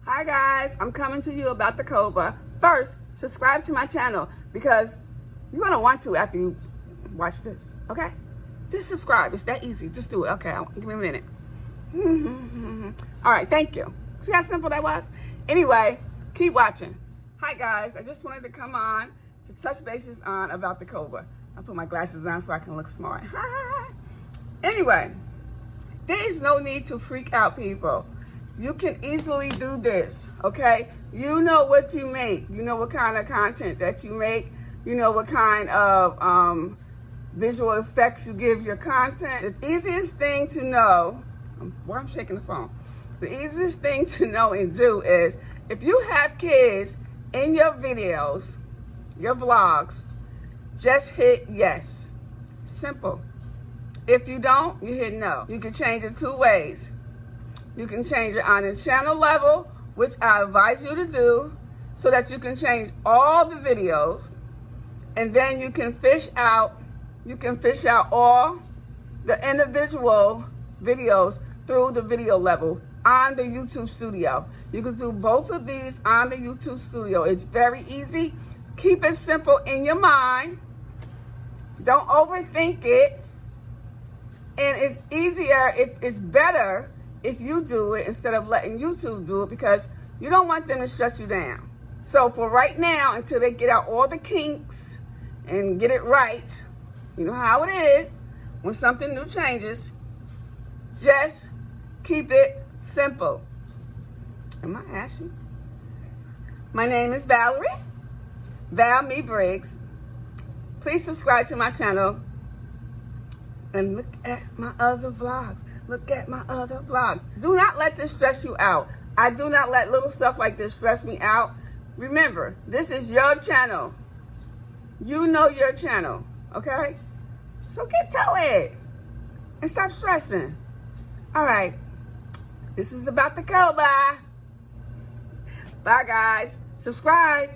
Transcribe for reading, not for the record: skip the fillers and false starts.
Hi guys, I'm coming to you about the COPPA. First, subscribe to my channel because you're gonna want to after you watch this, okay? Just subscribe, it's that easy, just do it. Okay, give me a minute. All right, thank you. See how simple that was? Anyway, keep watching. Hi guys, I just wanted to come on to touch bases on about the COPPA. I put my glasses on so I can look smart. Anyway, there is no need to freak out, people. You can easily do this, okay? You know what you make. You know what kind of content that you make. You know what kind of visual effects you give your content. The easiest thing to know, I'm shaking the phone. The easiest thing to know and do is, if you have kids in your videos, your vlogs, just hit yes. Simple. If you don't, you hit no. You can change it two ways. You can change it on the channel level, which I advise you to do, so that you can change all the videos, and then you can fish out all the individual videos through the video level on the YouTube Studio. You can do both of these on the YouTube Studio. It's very easy. Keep it simple in your mind. Don't overthink it. And it's easier, it's better if you do it instead of letting YouTube do it, because you don't want them to shut you down. So for right now, until they get out all the kinks and get it right, you know how it is when something new changes, just keep it simple. Am I ashy? My name is Valerie, ValmeBriggs. Please subscribe to my channel and look at my other vlogs. Look at my other vlogs. Do not let this stress you out. I do not let little stuff like this stress me out. Remember, this is your channel. You know your channel, okay? So get to it and stop stressing. All right, this is about the COPPA. Bye guys, subscribe.